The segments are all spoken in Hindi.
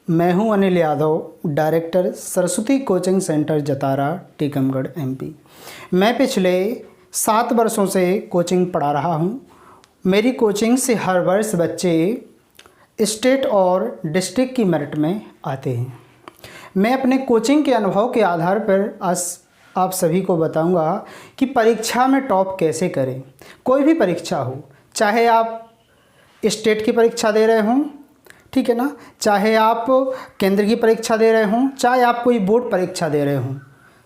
मैं हूं Anil Yadav, director Saraswati coaching centre Jatara, Tikamgarh, MP. मैं पिछले 7 वर्षों से कोचिंग पढ़ा रहा हूं। मेरी कोचिंग से हर वर्ष बच्चे स्टेट और डिस्ट्रिक्ट की मेरिट में आते हैं। मैं अपने कोचिंग के अनुभव के आधार पर आज आप सभी को बताऊंगा कि परीक्षा में टॉप कैसे करें। कोई भी परीक्षा हो, चाहे आप स्टेट की परीक्षा दे रहे हों, ठीक है ना, चाहे आप केंद्र की परीक्षा दे रहे हों, चाहे आप कोई बोर्ड परीक्षा दे रहे हों,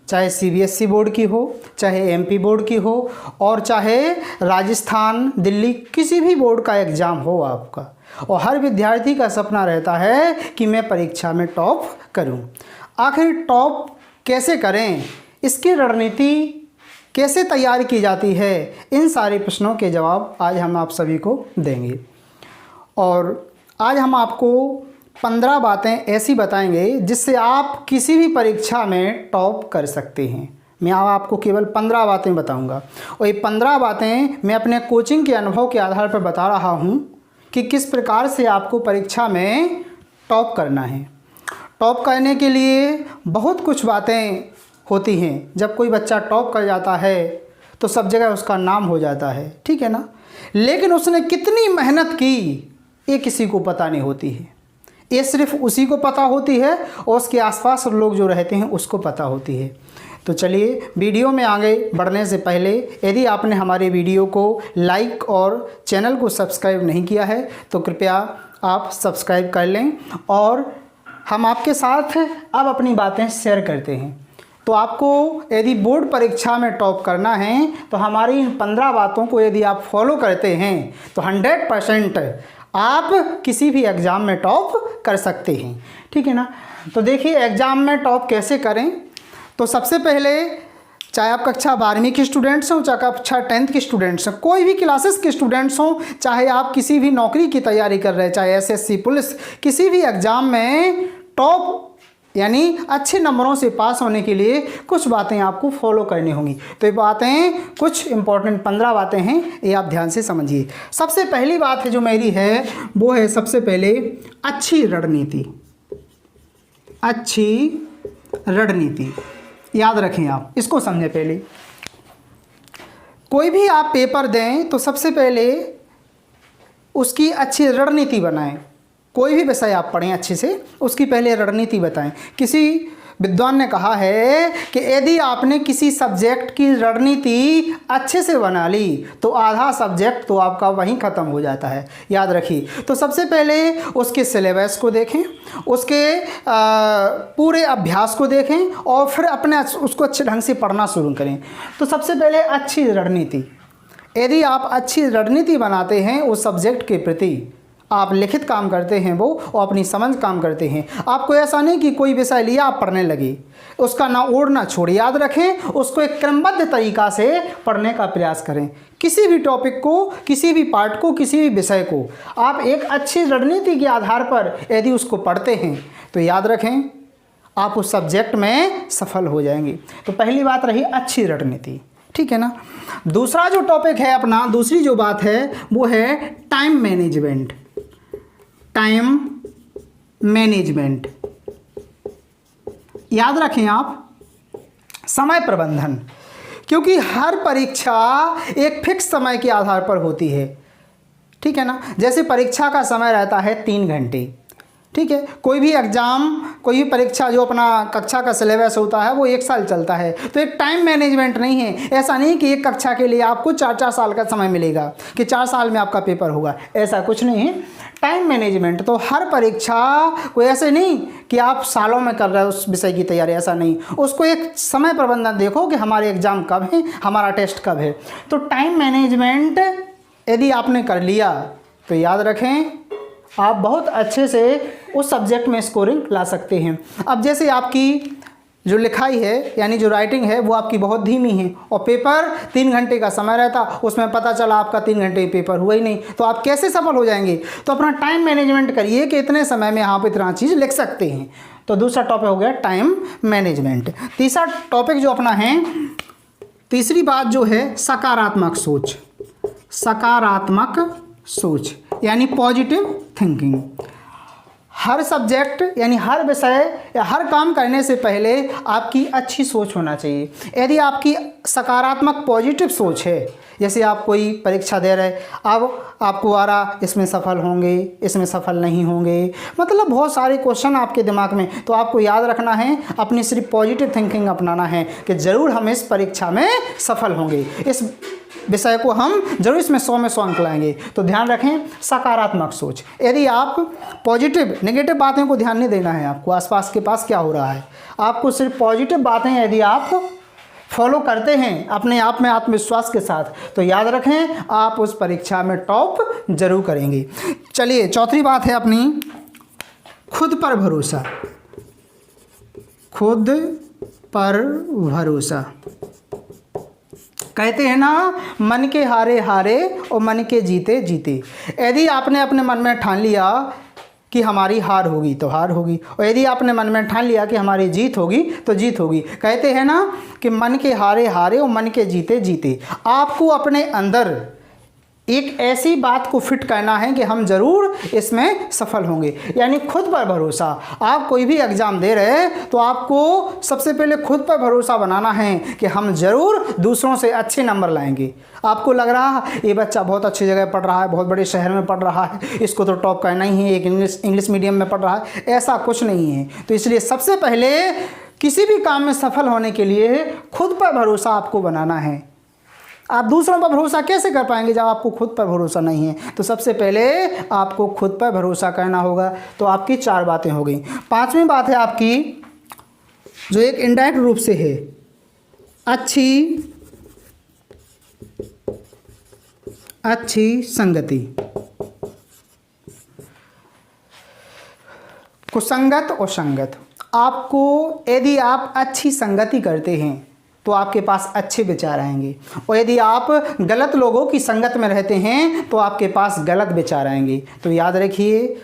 चाहे सीबीएसई बोर्ड की हो, चाहे एमपी बोर्ड की हो, और चाहे राजस्थान, दिल्ली, किसी भी बोर्ड का एग्ज़ाम हो आपका, और हर विद्यार्थी का सपना रहता है कि मैं परीक्षा में टॉप करूं। आखिर टॉप कैसे करें, इसकी रणनीति कैसे तैयार की जाती है, इन सारे प्रश्नों के जवाब आज हम आप सभी को देंगे। और आज हम आपको 15 बातें ऐसी बताएंगे जिससे आप किसी भी परीक्षा में टॉप कर सकते हैं। मैं आपको केवल 15 बातें बताऊंगा, और ये 15 बातें मैं अपने कोचिंग के अनुभव के आधार पर बता रहा हूं कि किस प्रकार से आपको परीक्षा में टॉप करना है। टॉप करने के लिए बहुत कुछ बातें होती हैं। जब कोई बच्चा टॉप कर जाता है तो सब जगह उसका नाम हो जाता है, ठीक है ना, लेकिन उसने कितनी मेहनत की ये किसी को पता नहीं होती है। ये सिर्फ उसी को पता होती है और उसके आसपास लोग जो रहते हैं उसको पता होती है। तो चलिए, वीडियो में आगे बढ़ने से पहले यदि आपने हमारे वीडियो को लाइक और चैनल को सब्सक्राइब नहीं किया है तो कृपया आप सब्सक्राइब कर लें, और हम आपके साथ अब अपनी बातें शेयर करते हैं। तो आपको यदि बोर्ड परीक्षा में टॉप करना है तो हमारी इन 15 बातों को यदि आप फॉलो करते हैं तो 100% आप किसी भी एग्ज़ाम में टॉप कर सकते हैं, ठीक है ना। तो देखिए, एग्ज़ाम में टॉप कैसे करें। तो सबसे पहले, चाहे आप कक्षा 12वीं के स्टूडेंट्स हों, चाहे कक्षा 10th के स्टूडेंट्स हों, कोई भी क्लासेस के स्टूडेंट्स हों, चाहे आप किसी भी नौकरी की तैयारी कर रहे हैं, चाहे एसएससी, पुलिस, किसी भी एग्ज़ाम में टॉप यानी अच्छे नंबरों से पास होने के लिए कुछ बातें आपको फॉलो करनी होंगी। तो ये बातें कुछ इंपॉर्टेंट 15 बातें हैं, ये आप ध्यान से समझिए। सबसे पहली बात है जो मेरी है वो है, सबसे पहले अच्छी रणनीति। अच्छी रणनीति याद रखें, आप इसको समझें। पहले कोई भी आप पेपर दें तो सबसे पहले उसकी अच्छी रणनीति बनाएं। कोई भी विषय आप पढ़ें अच्छे से, उसकी पहले रणनीति बताएं। किसी विद्वान ने कहा है कि यदि आपने किसी सब्जेक्ट की रणनीति अच्छे से बना ली तो आधा सब्जेक्ट तो आपका वहीं ख़त्म हो जाता है। याद रखिए। तो सबसे पहले उसके सिलेबस को देखें, उसके पूरे अभ्यास को देखें, और फिर अपने उसको अच्छे ढंग से पढ़ना शुरू करें। तो सबसे पहले अच्छी रणनीति। यदि आप अच्छी रणनीति बनाते हैं उस सब्जेक्ट के प्रति, आप लिखित काम करते हैं वो, और अपनी समझ काम करते हैं। आपको ऐसा नहीं कि कोई विषय लिया आप पढ़ने लगे, उसका ना ओढ़ ना छोड़। याद रखें, उसको एक क्रमबद्ध तरीक़ा से पढ़ने का प्रयास करें। किसी भी टॉपिक को, किसी भी पार्ट को, किसी भी विषय को आप एक अच्छी रणनीति के आधार पर यदि उसको पढ़ते हैं तो याद रखें आप उस सब्जेक्ट में सफल हो जाएंगे। तो पहली बात रही अच्छी रणनीति, ठीक है ना। दूसरा जो टॉपिक है अपना, दूसरी जो बात है वो है टाइम मैनेजमेंट। टाइम मैनेजमेंट याद रखें आप, समय प्रबंधन, क्योंकि हर परीक्षा एक फिक्स समय के आधार पर होती है, ठीक है ना। जैसे परीक्षा का समय रहता है 3 घंटे, ठीक है। कोई भी एग्ज़ाम, कोई भी परीक्षा जो अपना कक्षा का सिलेबस होता है वो 1 साल चलता है। तो एक टाइम मैनेजमेंट नहीं है। ऐसा नहीं कि एक कक्षा के लिए आपको 4-4 साल का समय मिलेगा कि 4 साल में आपका पेपर होगा, ऐसा कुछ नहीं है। टाइम मैनेजमेंट तो हर परीक्षा कोई ऐसे नहीं कि आप सालों में कर रहे हो उस विषय की तैयारी, ऐसा नहीं। उसको एक समय प्रबंधन देखो कि हमारे एग्ज़ाम कब है, हमारा टेस्ट कब है। तो टाइम मैनेजमेंट यदि आपने कर लिया तो याद रखें आप बहुत अच्छे से उस सब्जेक्ट में स्कोरिंग ला सकते हैं। अब जैसे आपकी जो लिखाई है यानी जो राइटिंग है वो आपकी बहुत धीमी है, और पेपर 3 घंटे का समय रहता, उसमें पता चला आपका 3 घंटे पेपर हुआ ही नहीं, तो आप कैसे सफल हो जाएंगे। तो अपना टाइम मैनेजमेंट करिए कि इतने समय में आप इतना चीज़ लिख सकते हैं। तो दूसरा टॉपिक हो गया टाइम मैनेजमेंट। तीसरा टॉपिक जो अपना है, तीसरी बात जो है सकारात्मक सोच। सकारात्मक सोच यानी पॉजिटिव थिंकिंग। हर सब्जेक्ट यानी हर विषय या हर काम करने से पहले आपकी अच्छी सोच होना चाहिए। यदि आपकी सकारात्मक पॉजिटिव सोच है, जैसे आप कोई परीक्षा दे रहे, अब आपको आ रहा इसमें सफल होंगे, इसमें सफल नहीं होंगे, मतलब बहुत सारे क्वेश्चन आपके दिमाग में, तो आपको याद रखना है, अपनी सिर्फ पॉजिटिव थिंकिंग अपनाना है कि ज़रूर हम इस परीक्षा में सफल होंगे, इस विषय को हम जरूर इसमें 100 में 100 अंक लाएंगे। तो ध्यान रखें सकारात्मक सोच। यदि आप पॉजिटिव नेगेटिव बातें को ध्यान नहीं देना है, आपको आसपास के पास क्या हो रहा है, आपको सिर्फ पॉजिटिव बातें यदि आप फॉलो करते हैं अपने आप में आत्मविश्वास के साथ, तो याद रखें आप उस परीक्षा में टॉप जरूर करेंगे। चलिए चौथी बात है अपनी खुद पर भरोसा। खुद पर भरोसा, कहते हैं ना मन के हारे हारे और मन के जीते जीते। यदि आपने अपने मन में ठान लिया कि हमारी हार होगी तो हार होगी, और यदि आपने मन में ठान लिया कि हमारी जीत होगी तो जीत होगी। कहते हैं ना कि मन के हारे हारे और मन के जीते जीते। आपको अपने अंदर एक ऐसी बात को फिट करना है कि हम ज़रूर इसमें सफल होंगे, यानी खुद पर भरोसा। आप कोई भी एग्ज़ाम दे रहे हैं तो आपको सबसे पहले खुद पर भरोसा बनाना है कि हम ज़रूर दूसरों से अच्छे नंबर लाएंगे। आपको लग रहा है ये बच्चा बहुत अच्छी जगह पढ़ रहा है, बहुत बड़े शहर में पढ़ रहा है, इसको तो टॉप करना ही है, एक इंग्लिश मीडियम में पढ़ रहा है, ऐसा कुछ नहीं है। तो इसलिए सबसे पहले किसी भी काम में सफल होने के लिए खुद पर भरोसा आपको बनाना है। आप दूसरों पर भरोसा कैसे कर पाएंगे जब आपको खुद पर भरोसा नहीं है? तो सबसे पहले आपको खुद पर भरोसा करना होगा। तो आपकी 4 बातें हो गई। 5वीं बात है आपकी, जो एक इनडायरेक्ट रूप से है, अच्छी संगति। कुसंगत और संगत। आपको यदि आप अच्छी संगति करते हैं तो आपके पास अच्छे विचार आएंगे, और यदि आप गलत लोगों की संगत में रहते हैं तो आपके पास गलत विचार आएंगे। तो याद रखिए,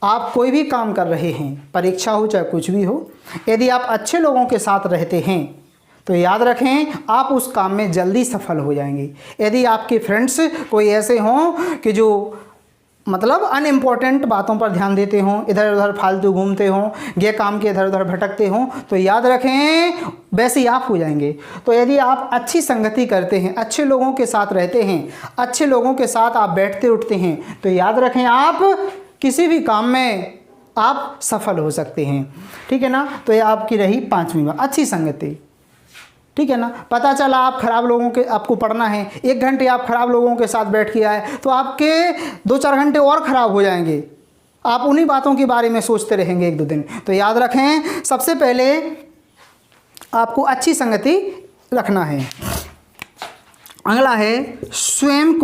आप कोई भी काम कर रहे हैं, परीक्षा हो चाहे कुछ भी हो, यदि आप अच्छे लोगों के साथ रहते हैं तो याद रखें आप उस काम में जल्दी सफल हो जाएंगे। यदि आपके फ्रेंड्स कोई ऐसे हों कि जो मतलब अनइम्पॉर्टेंट बातों पर ध्यान देते हों, इधर उधर फालतू घूमते हों, ये काम के इधर उधर भटकते हों, तो याद रखें वैसे ही आप हो जाएंगे। तो यदि आप अच्छी संगति करते हैं, अच्छे लोगों के साथ रहते हैं, अच्छे लोगों के साथ आप बैठते उठते हैं, तो याद रखें आप किसी भी काम में आप सफल हो सकते हैं। ठीक है ना? तो ये आपकी रही 5वीं बात, अच्छी संगति। ठीक है ना? पता चला आप खराब लोगों के, आपको पढ़ना है, 1 घंटे आप खराब लोगों के साथ बैठ के आए तो आपके 2-4 घंटे और ख़राब हो जाएंगे। आप उन्हीं बातों के बारे में सोचते रहेंगे 1-2 दिन। तो याद रखें सबसे पहले आपको अच्छी संगति रखना है। अगला है स्वयं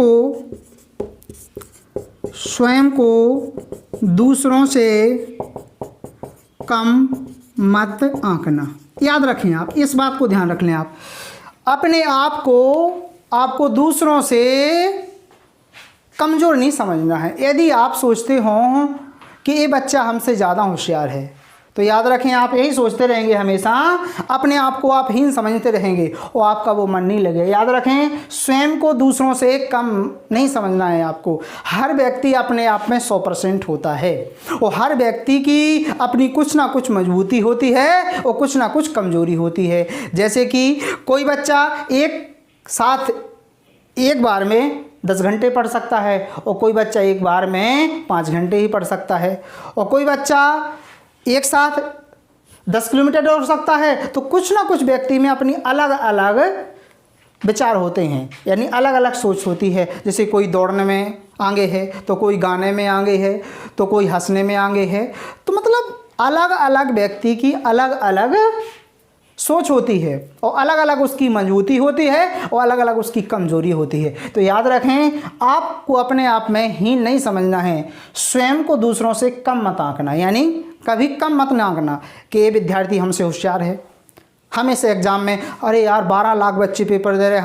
को दूसरों से कम मत आंकना। याद रखें, आप इस बात को ध्यान रख लें। आप अपने आप को आपको दूसरों से कमज़ोर नहीं समझना है। यदि आप सोचते हो कि ये बच्चा हमसे ज़्यादा होशियार है, तो याद रखें आप यही सोचते रहेंगे, हमेशा अपने आप को आप हीन समझते रहेंगे और आपका वो मन नहीं लगेगा। याद रखें स्वयं को दूसरों से कम नहीं समझना है आपको। हर व्यक्ति अपने आप में 100% होता है, और हर व्यक्ति की अपनी कुछ ना कुछ मजबूती होती है और कुछ ना कुछ कमजोरी होती है। जैसे कि कोई बच्चा एक साथ एक बार में 10 घंटे पढ़ सकता है, और कोई बच्चा एक बार में 5 घंटे ही पढ़ सकता है, और कोई बच्चा एक साथ 10 किलोमीटर दौड़ सकता है। तो कुछ ना कुछ व्यक्ति में अपनी अलग अलग विचार होते हैं, यानी अलग अलग सोच होती है। जैसे कोई दौड़ने में आगे है, तो कोई गाने में आगे है, तो कोई हंसने में आगे है। तो मतलब अलग अलग व्यक्ति की अलग अलग सोच होती है, और अलग अलग उसकी मजबूती होती है और अलग अलग उसकी कमजोरी होती है। तो याद रखें आपको अपने आप में हीन नहीं समझना है, स्वयं को दूसरों से कम मत आंकना, यानी कभी कम मत ना आंकना कि ये विद्यार्थी हमसे होशियार है, हम इस एग्ज़ाम में अरे यार 12 लाख बच्चे पेपर दे रहे हैं,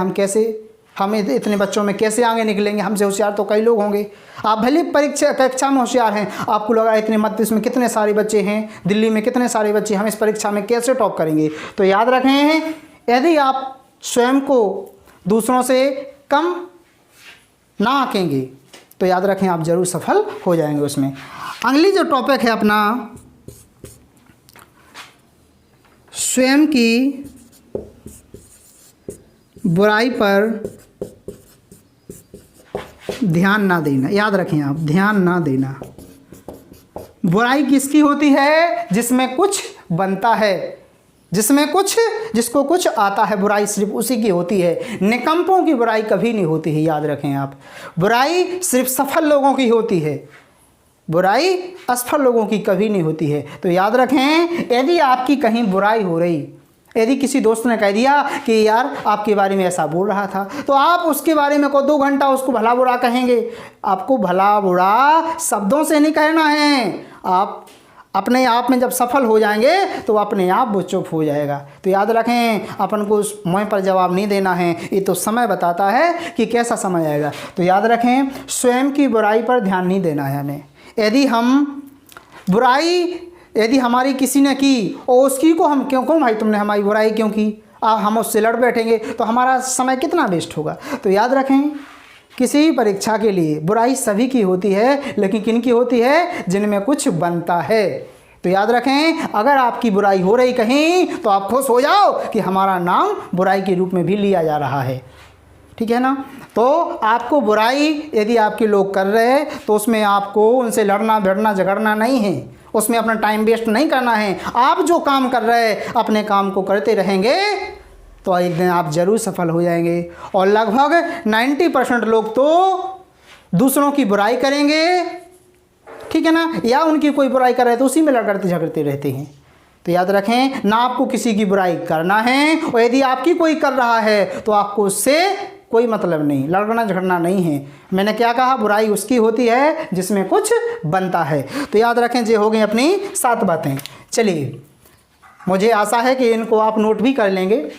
हम इतने बच्चों में कैसे आगे निकलेंगे, हमसे होशियार तो कई लोग होंगे। आप भले कक्षा में होशियार हैं, आपको लगा इतने मत इसमें कितने सारे बच्चे हैं, दिल्ली में कितने सारे बच्चे, हम इस परीक्षा में कैसे टॉप करेंगे। तो याद रखें यदि आप स्वयं को दूसरों से कम ना आंकेंगे तो याद रखें आप ज़रूर सफल हो जाएंगे उसमें। अगली जो टॉपिक है अपना, स्वयं की बुराई पर ध्यान ना देना। याद रखें आप, ध्यान ना देना। बुराई किसकी होती है? जिसमें कुछ बनता है, जिसको कुछ आता है, बुराई सिर्फ उसी की होती है। निकम्पों की बुराई कभी नहीं होती है, याद रखें आप। बुराई सिर्फ सफल लोगों की होती है, बुराई असफल लोगों की कभी नहीं होती है। तो याद रखें, यदि आपकी कहीं बुराई हो रही, यदि किसी दोस्त ने कह दिया कि यार आपके बारे में ऐसा बोल रहा था, तो आप उसके बारे में को 2 घंटा उसको भला बुरा कहेंगे। आपको भला बुरा शब्दों से नहीं कहना है। आप अपने आप में जब सफल हो जाएंगे तो अपने आप वो चुप हो जाएगा। तो याद रखें, अपन को उस मुँह पर जवाब नहीं देना है, ये तो समय बताता है कि कैसा समय आएगा। तो याद रखें, स्वयं की बुराई पर ध्यान नहीं देना है हमें। यदि हमारी किसी ने की और उसकी को हम क्यों भाई तुमने हमारी बुराई क्यों की, हम उससे लड़ बैठेंगे तो हमारा समय कितना वेस्ट होगा। तो याद रखें, किसी भी परीक्षा के लिए बुराई सभी की होती है, लेकिन किन की होती है? जिनमें कुछ बनता है। तो याद रखें, अगर आपकी बुराई हो रही कहीं तो आप खुश हो जाओ कि हमारा नाम बुराई के रूप में भी लिया जा रहा है, ठीक है ना। तो आपको बुराई यदि आपके लोग कर रहे हैं तो उसमें आपको उनसे लड़ना भिड़ना झगड़ना नहीं है, उसमें अपना टाइम वेस्ट नहीं करना है। आप जो काम कर रहे हैं अपने काम को करते रहेंगे तो एक दिन आप जरूर सफल हो जाएंगे। और लगभग 90% लोग तो दूसरों की बुराई करेंगे, ठीक है ना, या उनकी कोई बुराई कर रहे तो उसी में लड़ते झगड़ते रहते हैं। तो याद रखें, ना आपको किसी की बुराई करना है, और यदि आपकी कोई कर रहा है तो आपको उससे कोई मतलब नहीं, लड़ना झगड़ना नहीं है। मैंने क्या कहा? बुराई उसकी होती है जिसमें कुछ बनता है। तो याद रखें, ये हो गई अपनी 7 बातें। चलिए, मुझे आशा है कि इनको आप नोट भी कर लेंगे।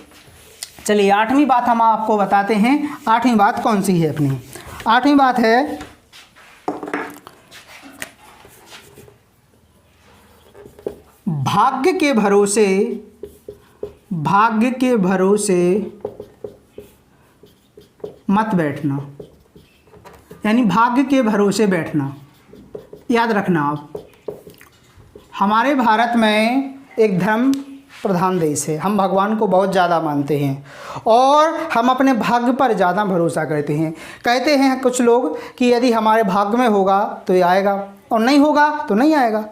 चलिए 8वीं बात हम आपको बताते हैं। 8वीं बात कौन सी है अपनी? 8वीं बात है भाग्य के भरोसे मत बैठना। यानी भाग्य के भरोसे बैठना। याद रखना आप, हमारे भारत में एक धर्म प्रधान देश है, हम भगवान को बहुत ज़्यादा मानते हैं और हम अपने भाग्य पर ज़्यादा भरोसा करते हैं। कहते हैं कुछ लोग कि यदि हमारे भाग्य में होगा तो ये आएगा और नहीं होगा तो नहीं आएगा,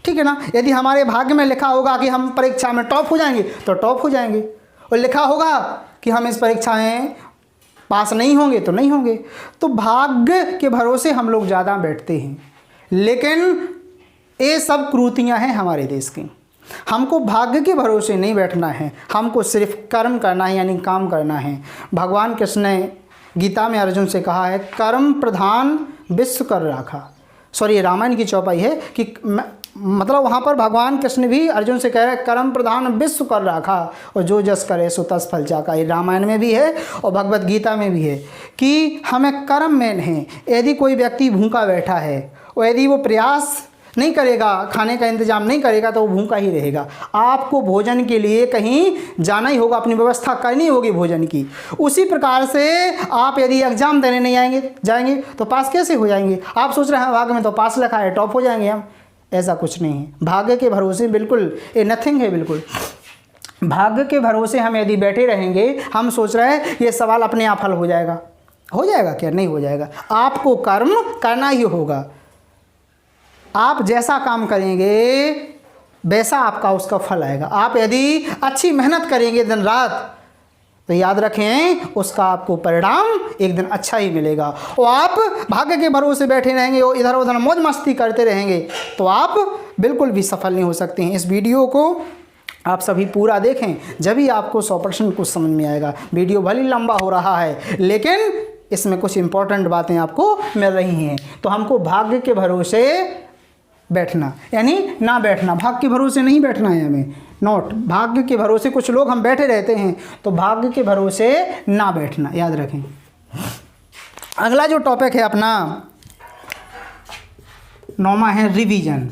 ठीक है ना। यदि हमारे भाग्य में लिखा होगा कि हम परीक्षा में टॉप हो जाएंगे तो टॉप हो जाएंगे, और लिखा होगा कि हम इस परीक्षा में पास नहीं होंगे तो नहीं होंगे। तो भाग्य के भरोसे हम लोग ज़्यादा बैठते हैं, लेकिन ये सब क्रूतियाँ हैं हमारे देश की। हमको भाग्य के भरोसे नहीं बैठना है, हमको सिर्फ कर्म करना है, यानी काम करना है। भगवान कृष्ण ने गीता में अर्जुन से कहा है, कर्म प्रधान विश्व कर राखा। सॉरी, रामायण की चौपाई है कि मतलब वहाँ पर भगवान कृष्ण भी अर्जुन से कह रहे हैं, कर्म प्रधान विश्व कर राखा और जो जस करे सो तस फल चाखा। ये रामायण में भी है और भगवत गीता में भी है कि हमें कर्म में है। यदि कोई व्यक्ति भूखा बैठा है और यदि वो प्रयास नहीं करेगा, खाने का इंतजाम नहीं करेगा, तो वो भूखा ही रहेगा। आपको भोजन के लिए कहीं जाना ही होगा, अपनी व्यवस्था करनी होगी भोजन की। उसी प्रकार से आप यदि एग्जाम देने नहीं जाएंगे तो पास कैसे हो जाएंगे? आप सोच रहे हैं भाग्य में तो पास लिखा है, टॉप हो जाएंगे हम। ऐसा कुछ नहीं है। भाग्य के भरोसे बिल्कुल ये नथिंग है। बिल्कुल भाग्य के भरोसे हम यदि बैठे रहेंगे, हम सोच रहे हैं ये सवाल अपने आप हल हो जाएगा। हो जाएगा क्या? नहीं हो जाएगा। आपको कर्म करना ही होगा। आप जैसा काम करेंगे वैसा आपका उसका फल आएगा। आप यदि अच्छी मेहनत करेंगे दिन रात तो याद रखें उसका आपको परिणाम एक दिन अच्छा ही मिलेगा। और आप भाग्य के भरोसे बैठे रहेंगे और इधर उधर मौज मस्ती करते रहेंगे तो आप बिल्कुल भी सफल नहीं हो सकते हैं। इस वीडियो को आप सभी पूरा देखें, जब ही आपको 100% कुछ समझ में आएगा। वीडियो भले लंबा हो रहा है लेकिन इसमें कुछ इंपॉर्टेंट बातें आपको मिल रही हैं। तो हमको भाग्य के भरोसे बैठना, यानी ना बैठना, भाग्य के भरोसे नहीं बैठना है हमें। नोट, भाग्य के भरोसे कुछ लोग हम बैठे रहते हैं, तो भाग्य के भरोसे ना बैठना, याद रखें। अगला जो टॉपिक है अपना 9वां है रिवीजन,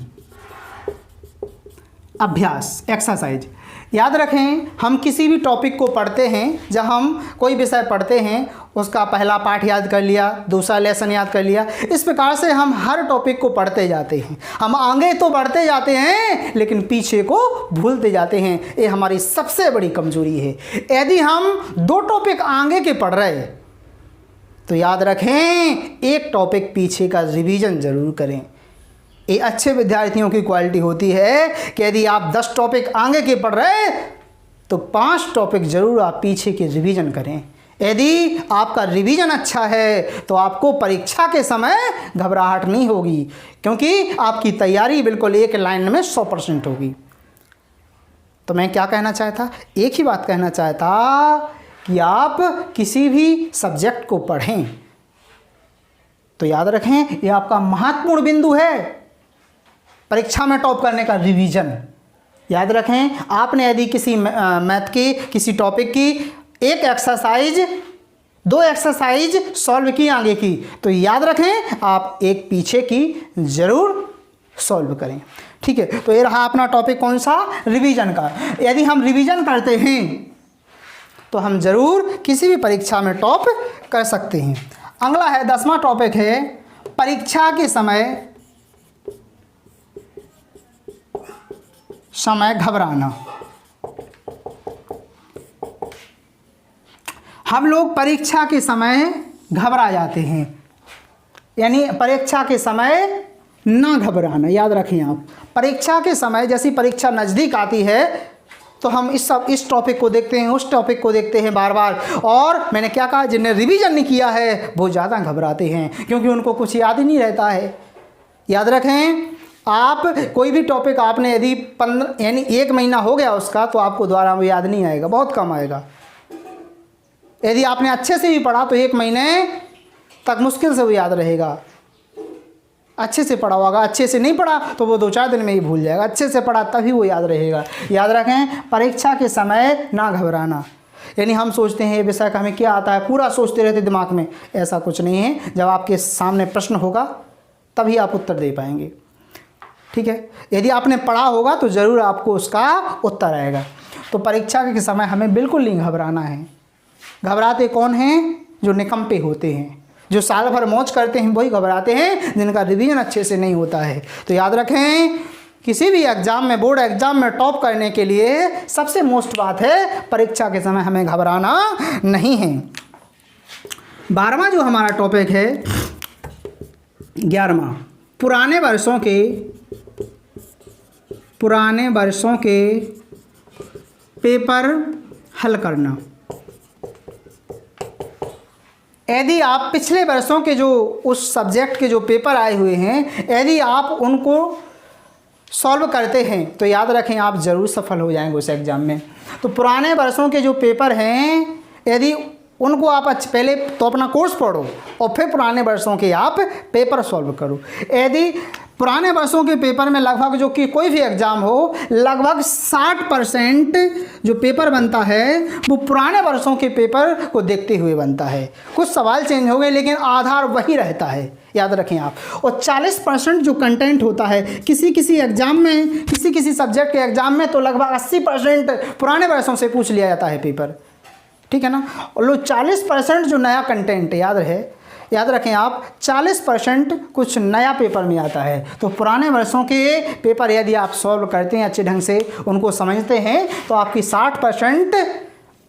अभ्यास, एक्सरसाइज। याद रखें, हम किसी भी टॉपिक को पढ़ते हैं, जब हम कोई विषय पढ़ते हैं उसका पहला पाठ याद कर लिया, दूसरा लेसन याद कर लिया, इस प्रकार से हम हर टॉपिक को पढ़ते जाते हैं। हम आगे तो बढ़ते जाते हैं लेकिन पीछे को भूलते जाते हैं। ये हमारी सबसे बड़ी कमजोरी है। यदि हम 2 टॉपिक आगे के पढ़ रहे तो याद रखें, एक टॉपिक पीछे का रिवीजन जरूर करें। ये अच्छे विद्यार्थियों की क्वालिटी होती है कि यदि आप 10 टॉपिक आगे के पढ़ रहे तो 5 टॉपिक जरूर आप पीछे के रिवीजन करें। यदि आपका रिवीजन अच्छा है तो आपको परीक्षा के समय घबराहट नहीं होगी, क्योंकि आपकी तैयारी बिल्कुल एक लाइन में 100% होगी। तो मैं क्या कहना चाहता, एक ही बात कहना चाहता कि आप किसी भी सब्जेक्ट को पढ़ें तो याद रखें, ये आपका महत्वपूर्ण बिंदु है परीक्षा में टॉप करने का, रिवीजन। याद रखें, आपने यदि किसी मैथ की किसी टॉपिक की 1 एक्सरसाइज 2 एक्सरसाइज सॉल्व की आगे की, तो याद रखें आप एक पीछे की जरूर सॉल्व करें। ठीक है, तो ये रहा अपना टॉपिक कौन सा, रिवीजन का। यदि हम रिवीजन करते हैं तो हम जरूर किसी भी परीक्षा में टॉप कर सकते हैं। अगला है 10वां टॉपिक है परीक्षा के समय घबराना। हम लोग परीक्षा के समय घबरा जाते हैं, यानी परीक्षा के समय ना घबराना। याद रखें आप, परीक्षा के समय जैसी परीक्षा नज़दीक आती है तो हम इस टॉपिक को देखते हैं, उस टॉपिक को देखते हैं बार बार। और मैंने क्या कहा, जिन्हें रिवीजन नहीं किया है वो ज़्यादा घबराते हैं, क्योंकि उनको कुछ याद ही नहीं रहता है। याद रखें, आप कोई भी टॉपिक आपने यदि 15 यानी 1 महीना हो गया उसका, तो आपको दोबारा वो याद नहीं आएगा, बहुत कम आएगा। यदि आपने अच्छे से भी पढ़ा तो 1 महीने तक मुश्किल से वो याद रहेगा। अच्छे से पढ़ा होगा, अच्छे से नहीं पढ़ा तो वो 2-4 दिन में ही भूल जाएगा। अच्छे से पढ़ा तभी वो याद रहेगा। याद रखें, परीक्षा के समय ना घबराना। यानी हम सोचते हैं ये विषय का हमें क्या आता है, पूरा सोचते रहते दिमाग में, ऐसा कुछ नहीं है। जब आपके सामने प्रश्न होगा तभी आप उत्तर दे पाएंगे। ठीक है, यदि आपने पढ़ा होगा तो ज़रूर आपको उसका उत्तर आएगा। तो परीक्षा के समय हमें बिल्कुल नहीं घबराना है। घबराते कौन हैं, जो निकम्पे होते हैं, जो साल भर मौज करते हैं, वही घबराते हैं जिनका रिवीजन अच्छे से नहीं होता है। तो याद रखें, किसी भी एग्ज़ाम में, बोर्ड एग्ज़ाम में टॉप करने के लिए सबसे मोस्ट बात है परीक्षा के समय हमें घबराना नहीं है। 12वां जो हमारा टॉपिक है 11वां, पुराने वर्षों के पेपर हल करना। यदि आप पिछले वर्षों के जो उस सब्जेक्ट के जो पेपर आए हुए हैं, यदि आप उनको सॉल्व करते हैं तो याद रखें आप ज़रूर सफल हो जाएंगे उस एग्ज़ाम में। तो पुराने वर्षों के जो पेपर हैं, यदि उनको आप पहले तो अपना कोर्स पढ़ो और फिर पुराने वर्षों के आप पेपर सॉल्व करो। यदि पुराने वर्षों के पेपर में लगभग जो कि कोई भी एग्ज़ाम हो, लगभग 60% जो पेपर बनता है वो पुराने वर्षों के पेपर को देखते हुए बनता है। कुछ सवाल चेंज हो गए लेकिन आधार वही रहता है, याद रखें आप। और 40% जो कंटेंट होता है किसी एग्ज़ाम में, किसी सब्जेक्ट के एग्ज़ाम में तो लगभग 80% पुराने वर्षों से पूछ लिया जाता है पेपर। ठीक है ना। और लो 40% जो नया कंटेंट याद रखें आप, 40% कुछ नया पेपर में आता है। तो पुराने वर्षों के पेपर यदि आप सॉल्व करते हैं अच्छे ढंग से, उनको समझते हैं, तो आपकी 60%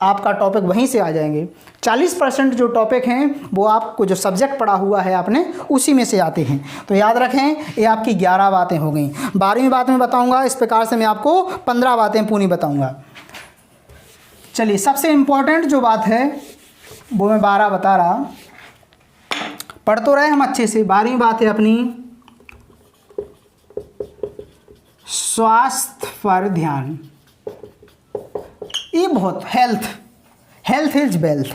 आपका टॉपिक वहीं से आ जाएंगे। 40% जो टॉपिक हैं वो आपको जो सब्जेक्ट पढ़ा हुआ है आपने उसी में से आते हैं। तो याद रखें, ये आपकी 11 बातें हो गई। 12वीं बात में बताऊँगा, इस प्रकार से मैं आपको 15 बातें पूरी बताऊँगा। चलिए, सबसे इम्पोर्टेंट जो बात है वो मैं 12 बता रहा, पढ़ तो रहे हम अच्छे से। 12वीं बात है अपनी स्वास्थ्य पर ध्यान। ये बहुत हेल्थ इज वेल्थ,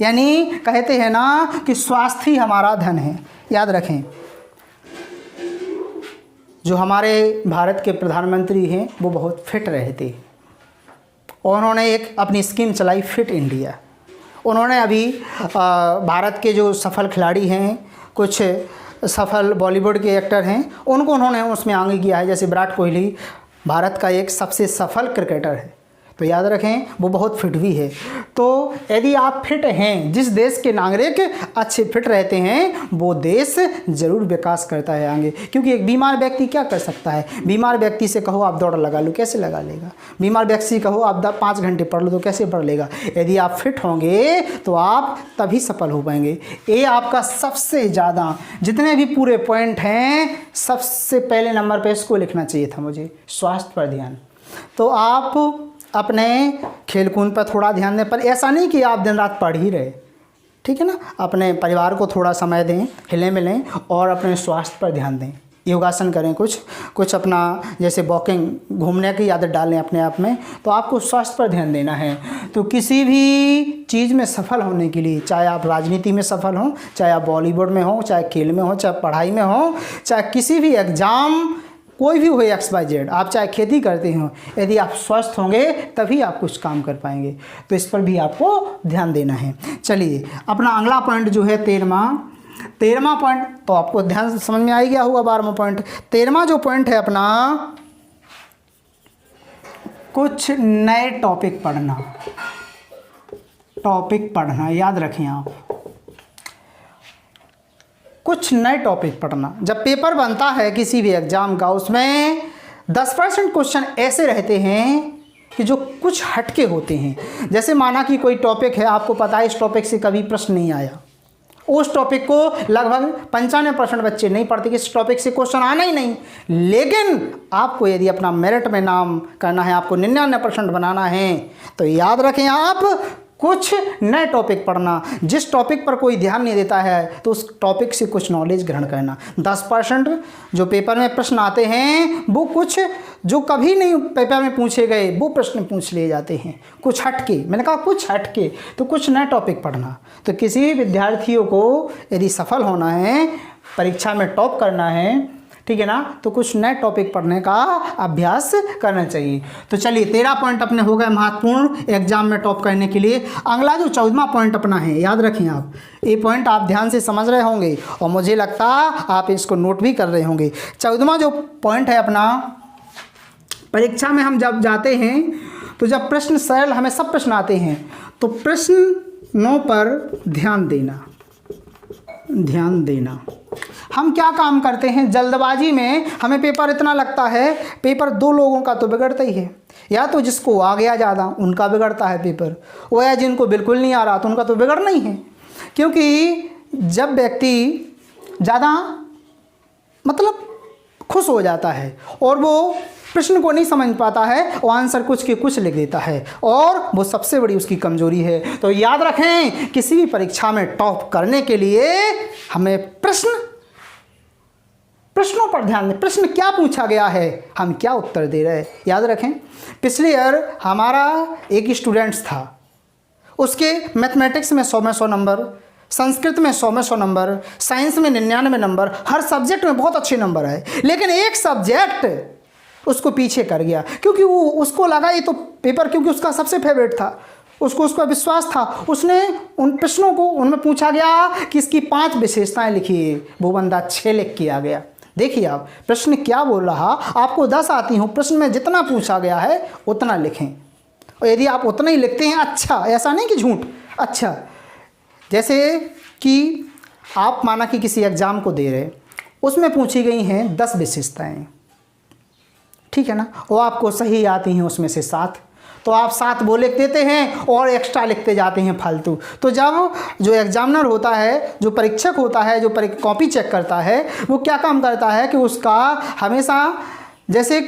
यानी कहते हैं ना कि स्वास्थ्य ही हमारा धन है। याद रखें, जो हमारे भारत के प्रधानमंत्री हैं वो बहुत फिट रहे थे और उन्होंने एक अपनी स्कीम चलाई, फिट इंडिया। उन्होंने अभी भारत के जो सफल खिलाड़ी हैं, कुछ सफल बॉलीवुड के एक्टर हैं, उनको उन्होंने उसमें आगे किया है। जैसे विराट कोहली भारत का एक सबसे सफल क्रिकेटर है, तो याद रखें वो बहुत फिट भी है। तो यदि आप फिट हैं, जिस देश के नागरिक अच्छे फिट रहते हैं वो देश ज़रूर विकास करता है आगे। क्योंकि एक बीमार व्यक्ति क्या कर सकता है? बीमार व्यक्ति से कहो आप दौड़ लगा लो, कैसे लगा लेगा? बीमार व्यक्ति से कहो आप 5 घंटे पढ़ लो तो कैसे पढ़ लेगा? यदि आप फिट होंगे तो आप तभी सफल हो पाएंगे। ये आपका सबसे ज़्यादा जितने भी पूरे पॉइंट हैं सबसे पहले नंबर पे इसको लिखना चाहिए था मुझे, स्वास्थ्य पर ध्यान। तो आप अपने खेल कूद पर थोड़ा ध्यान दें, पर ऐसा नहीं कि आप दिन रात पढ़ ही रहे, ठीक है ना। अपने परिवार को थोड़ा समय दें, हिलें मिलें और अपने स्वास्थ्य पर ध्यान दें। योगासन करें, कुछ अपना जैसे वॉकिंग, घूमने की आदत डालें अपने आप में। तो आपको स्वास्थ्य पर ध्यान देना है। तो किसी भी चीज़ में सफल होने के लिए, चाहे आप राजनीति में सफल हों, चाहे आप बॉलीवुड में हो, चाहे खेल में हो, चाहे पढ़ाई में हो, चाहे किसी भी एग्ज़ाम कोई भी हो XYZ, आप चाहे खेती करते हो, यदि आप स्वस्थ होंगे तभी आप कुछ काम कर पाएंगे। तो इस पर भी आपको ध्यान देना है। चलिए अपना अगला पॉइंट जो है 13वां पॉइंट, तो आपको ध्यान समझ में आ ही गया होगा। 12वां पॉइंट, 13वां जो पॉइंट है अपना, कुछ नए टॉपिक पढ़ना। याद रखें आप, कुछ नए टॉपिक पढ़ना। जब पेपर बनता है किसी भी एग्जाम का, उसमें 10% क्वेश्चन ऐसे रहते हैं कि जो कुछ हटके होते हैं। जैसे माना कि कोई टॉपिक है, आपको पता है इस टॉपिक से कभी प्रश्न नहीं आया, उस टॉपिक को लगभग 95% बच्चे नहीं पढ़ते कि इस टॉपिक से क्वेश्चन आना ही नहीं। लेकिन आपको यदि अपना मेरिट में नाम करना है, आपको 99% बनाना है, तो याद रखें आप कुछ नए टॉपिक पढ़ना। जिस टॉपिक पर कोई ध्यान नहीं देता है तो उस टॉपिक से कुछ नॉलेज ग्रहण करना। 10% जो पेपर में प्रश्न आते हैं वो कुछ जो कभी नहीं पेपर में पूछे गए वो प्रश्न पूछ लिए जाते हैं, कुछ हटके। मैंने कहा कुछ हटके, तो कुछ नए टॉपिक पढ़ना। तो किसी भी विद्यार्थियों को यदि सफल होना है, परीक्षा में टॉप करना है, ठीक है ना, तो कुछ नए टॉपिक पढ़ने का अभ्यास करना चाहिए। तो चलिए 13 पॉइंट अपने हो गए महत्वपूर्ण एग्जाम में टॉप करने के लिए। अगला जो 14वां पॉइंट अपना है, याद रखें आप, ये पॉइंट आप ध्यान से समझ रहे होंगे और मुझे लगता आप इसको नोट भी कर रहे होंगे। 14वां जो पॉइंट है अपना, परीक्षा में हम जब जाते हैं तो जब प्रश्न सरल, हमें सब प्रश्न आते हैं, तो प्रश्नों पर ध्यान देना। हम क्या काम करते हैं, जल्दबाजी में हमें पेपर इतना लगता है, पेपर 2 लोगों का तो बिगड़ता ही है। या तो जिसको आ गया ज़्यादा उनका बिगड़ता है पेपर, वो या जिनको बिल्कुल नहीं आ रहा तो उनका तो बिगड़ना ही है। क्योंकि जब व्यक्ति ज़्यादा मतलब खुश हो जाता है और वो प्रश्न को नहीं समझ पाता है, वो आंसर कुछ के कुछ लिख देता है, और वो सबसे बड़ी उसकी कमजोरी है। तो याद रखें, किसी भी परीक्षा में टॉप करने के लिए हमें प्रश्नों पर ध्यान दें। प्रश्न क्या पूछा गया है, हम क्या उत्तर दे रहे हैं। याद रखें, पिछले ईयर हमारा एक स्टूडेंट्स था, उसके मैथमेटिक्स में 100 में 100 नंबर, संस्कृत में 100 में 100 नंबर, साइंस में 99 नंबर, हर सब्जेक्ट में बहुत अच्छे नंबर आए। लेकिन एक सब्जेक्ट उसको पीछे कर गया, क्योंकि वो उसको लगा ये तो पेपर, क्योंकि उसका सबसे फेवरेट था, उसका विश्वास था। उसने उन प्रश्नों को, उनमें पूछा गया कि इसकी 5 विशेषताएं लिखिए, वो बंदा 6 लिख के आ गया। देखिए आप, प्रश्न क्या बोल रहा, आपको 10 आती हो, प्रश्न में जितना पूछा गया है उतना लिखें, और यदि आप उतना ही लिखते हैं, अच्छा, ऐसा नहीं कि झूठ, अच्छा। जैसे कि आप माना कि किसी एग्ज़ाम को दे रहे, उसमें पूछी गई हैं 10 विशेषताएँ, ठीक है ना, वो आपको सही आती हैं उसमें से 7, तो आप 7 वो लिख देते हैं और एक्स्ट्रा लिखते जाते हैं फालतू। तो जब जो एग्जामिनर होता है, जो परीक्षक होता है, जो कॉपी चेक करता है, वो क्या काम करता है कि उसका हमेशा, जैसे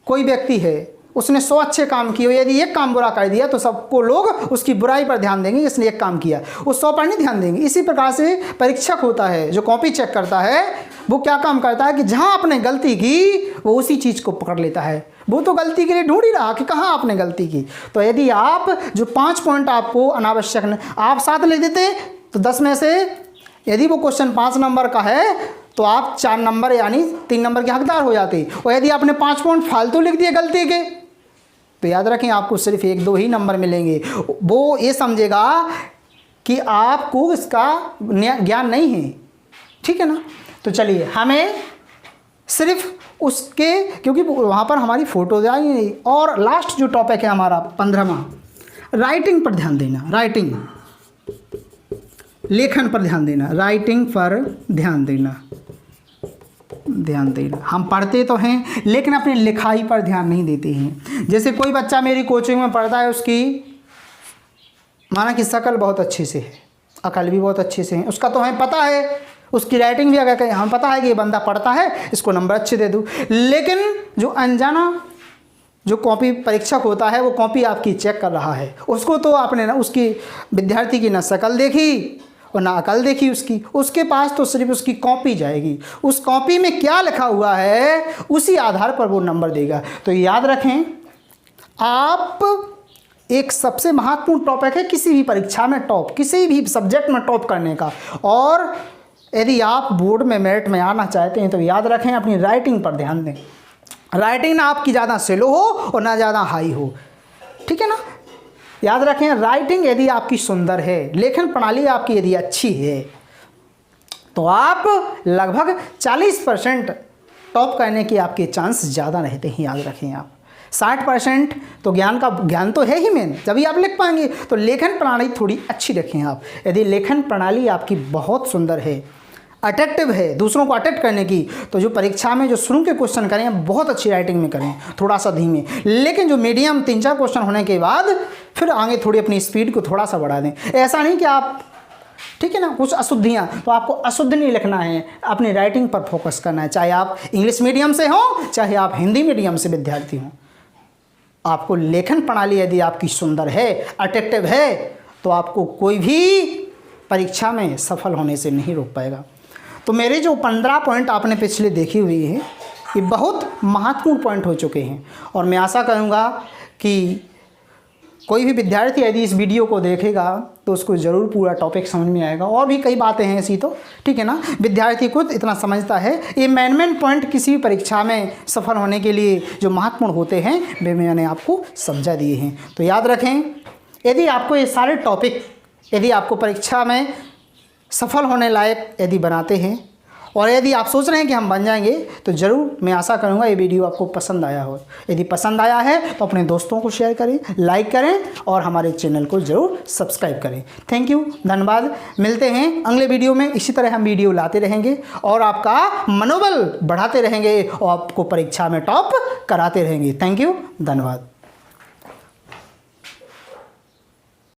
कोई व्यक्ति है, उसने 100 अच्छे काम किए, यदि एक काम बुरा कर दिया तो सबको लोग उसकी बुराई पर ध्यान देंगे, इसने एक काम किया, उस 100 पर नहीं ध्यान देंगे। इसी प्रकार से परीक्षक होता है, जो कॉपी चेक करता है, वो क्या काम करता है कि जहाँ आपने गलती की वो उसी चीज़ को पकड़ लेता है। वो तो गलती के लिए ढूंढ ही रहा कि कहाँ आपने गलती की। तो यदि आप जो 5 पॉइंट आपको अनावश्यक नहीं, आप 7 लिख देते तो 10 में से यदि वो क्वेश्चन 5 नंबर का है तो आप 4 नंबर यानी 3 नंबर के हकदार हो जाते। और यदि आपने 5 पॉइंट फालतू लिख दिए गलती के, तो याद रखें आपको सिर्फ 1-2 ही नंबर मिलेंगे। वो ये समझेगा कि आपको इसका ज्ञान नहीं है, ठीक है ना। तो चलिए, हमें सिर्फ उसके, क्योंकि वहाँ पर हमारी फोटोज आई नहीं। और लास्ट जो टॉपिक है हमारा 15वां, राइटिंग पर ध्यान देना, राइटिंग, लेखन पर ध्यान देना, राइटिंग पर ध्यान देना, ध्यान देना। हम पढ़ते तो हैं लेकिन अपनी लिखाई पर ध्यान नहीं देते हैं। जैसे कोई बच्चा मेरी कोचिंग में पढ़ता है, उसकी माना कि शकल बहुत अच्छे से है, अकल भी बहुत अच्छे से है, उसका तो हमें पता है, उसकी राइटिंग भी अगर कहीं हमें पता है कि ये बंदा पढ़ता है, इसको नंबर अच्छे दे दूँ। लेकिन जो अनजाना जो कॉपी परीक्षक होता है, वो कॉपी आपकी चेक कर रहा है, उसको तो आपने ना उसकी विद्यार्थी की ना शकल देखी और ना अकल देखी उसकी, उसके पास तो सिर्फ उसकी कॉपी जाएगी, उस कॉपी में क्या लिखा हुआ है उसी आधार पर वो नंबर देगा। तो याद रखें, आप एक सबसे महत्वपूर्ण टॉपिक है किसी भी परीक्षा में टॉप, किसी भी सब्जेक्ट में टॉप करने का। और यदि आप बोर्ड में मेरिट में आना चाहते हैं तो याद रखें अपनी राइटिंग पर ध्यान दें। राइटिंग ना आपकी ज़्यादा स्लो हो और ना ज़्यादा हाई हो, ठीक है ना। याद रखें, राइटिंग यदि आपकी सुंदर है, लेखन प्रणाली आपकी यदि अच्छी है, तो आप लगभग 40% टॉप करने के आपके चांस ज़्यादा रहते हैं। याद रखें, आप 60% तो ज्ञान तो है ही मेन, जब आप लिख पाएंगे। तो लेखन प्रणाली थोड़ी अच्छी रखें आप। यदि लेखन प्रणाली आपकी बहुत सुंदर है, अट्रैक्टिव है, दूसरों को अट्रैक्ट करने की, तो जो परीक्षा में जो शुरू के क्वेश्चन करें बहुत अच्छी राइटिंग में करें, थोड़ा सा धीमे। लेकिन जो मीडियम 3-4 क्वेश्चन होने के बाद फिर आगे थोड़ी अपनी स्पीड को थोड़ा सा बढ़ा दें। ऐसा नहीं कि आप, ठीक है ना, कुछ अशुद्धियाँ, तो आपको अशुद्ध नहीं लिखना है, अपनी राइटिंग पर फोकस करना है। चाहे आप इंग्लिश मीडियम से हों, चाहे आप हिंदी मीडियम से विद्यार्थी हों, आपको लेखन प्रणाली यदि आपकी सुंदर है, अट्रैक्टिव है, तो आपको कोई भी परीक्षा में सफल होने से नहीं रोक पाएगा। तो मेरे जो 15 पॉइंट आपने पिछले देखी हुई है, ये बहुत महत्वपूर्ण पॉइंट हो चुके हैं। और मैं आशा करूँगा कि कोई भी विद्यार्थी यदि इस वीडियो को देखेगा तो उसको ज़रूर पूरा टॉपिक समझ में आएगा। और भी कई बातें हैं ऐसी, तो ठीक है ना, विद्यार्थी खुद इतना समझता है। ये मेन पॉइंट किसी भी परीक्षा में सफल होने के लिए जो महत्वपूर्ण होते हैं वे मैंने आपको समझा दिए हैं। तो याद रखें, यदि आपको ये सारे टॉपिक यदि आपको परीक्षा में सफल होने लायक यदि बनाते हैं, और यदि आप सोच रहे हैं कि हम बन जाएंगे, तो ज़रूर मैं आशा करूंगा ये वीडियो आपको पसंद आया हो। यदि पसंद आया है तो अपने दोस्तों को शेयर करें, लाइक करें और हमारे चैनल को ज़रूर सब्सक्राइब करें। थैंक यू, धन्यवाद। मिलते हैं अगले वीडियो में। इसी तरह हम वीडियो लाते रहेंगे और आपका मनोबल बढ़ाते रहेंगे और आपको परीक्षा में टॉप कराते रहेंगे। थैंक यू, धन्यवाद।